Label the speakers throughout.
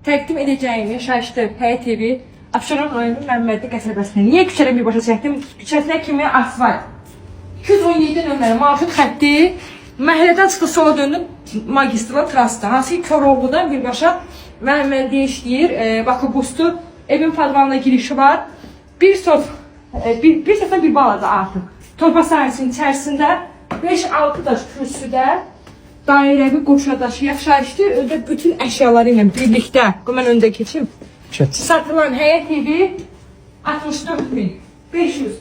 Speaker 1: təqdim edəcəyim yaşayışlı həyət evi Abşeron rayonu Məmmədli qəsəbəsində. Niyə küçədən birbaşa çəkdim? Küçəsinə kimi asfalt. 217 nömrəli marşrut xətti. Məhəllədən çıxdı sola döndüm magistral trasda. Hansı ki Koroğludan birbaşa Məmmədliyə işləyir. Bakıbustu evin padvanına girişi var. Bir sofdan bir balaca artıq. Torpa sahəsinin içərisində 5-6 daş kürsüdə dairəvi qoşadaşı yaşayışlı öndə bütün əşyaları ilə birlikdə. Mən öndə keçim. Satılan həyət evi 64.500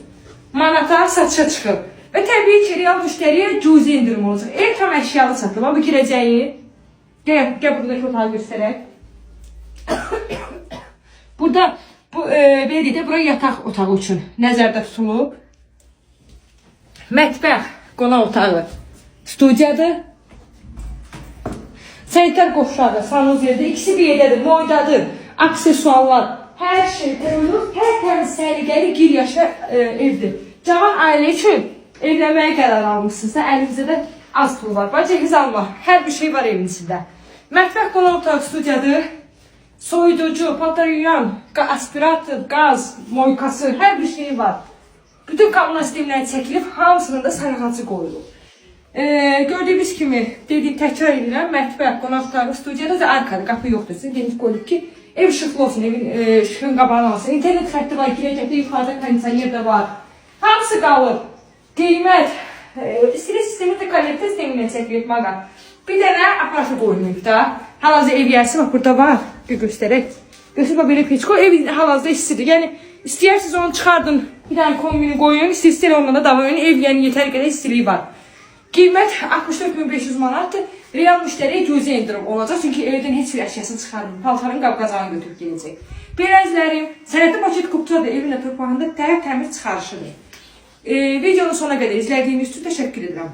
Speaker 1: manata satışa çıxıb. Və təbii ki, real müştəriyə cüzi indirim olacaq. Ev tam əşyalı satılır. Bu girəcəyi. Gəl buradakı otağı göstərək. Burada belə bura yataq otağı üçün nəzərdə tutulub. Mətbəx, qonaq otağı, studiyadır. Sanitar qoşuladır, sanuzerdir. İkisi bir yerdədir, moydadır, aksesuarlar. Hər şey qoyulur, tərtəmiz səliqəli bir yaşa evdir. Cavan ailə üçün evlənməyə qərar almışsınızsa, əlinizdə də az pul var. Cehiz alma, hər bir şey var evinizdə. Mətbəx, qonaq otağı, studiyadır. Soyuducu, pataryuyan, aspirator, qaz, moykası, hər bir şey var. Bütün qablar sistemləri çəkilib, hamısının da sarıqacı qoyulub. Gördüyünüz kimi, dediyim təkrar edirəm, mətbəx, qonaq otağı, studiyada da arkadır, qapı yoxdur. Sizin deniz qoyulub ki, ev işıqlı olsun, evin işığın qabağını alsın. İnternet xətti var, girəcəkdə yuxarıda kondisioner də var. Hamısı qalır. Qiymət, istilik sistemi də kollektiv sisteminə çəkilir, maqa. Bir dənə aparatı qoyulmayıb da. Hal-hazırda ev yersi bax, burada var. Bir göstərək. Göstərək, belə peçko, ev hal-hazırda istidir. Yəni, istəyirsiniz onu çıxardın, bir dənə kombini qoyun, istəyir olmadan davam edin, ev yəni yetər qədər istiliyi var. Qiymət 64.500 manatdır. Real müştəriyə cüzi indirim olacaq, çünki evdən heç bir əşyasını çıxarmır. Paltarın qab-qazanı götürüb gələcək. Beləzlərim, sənətli paket kupçadır, evin də torpağında təmiz çıxarışıdır. Videonun sonuna qədər izlədiyiniz üçün təşəkkür edirəm.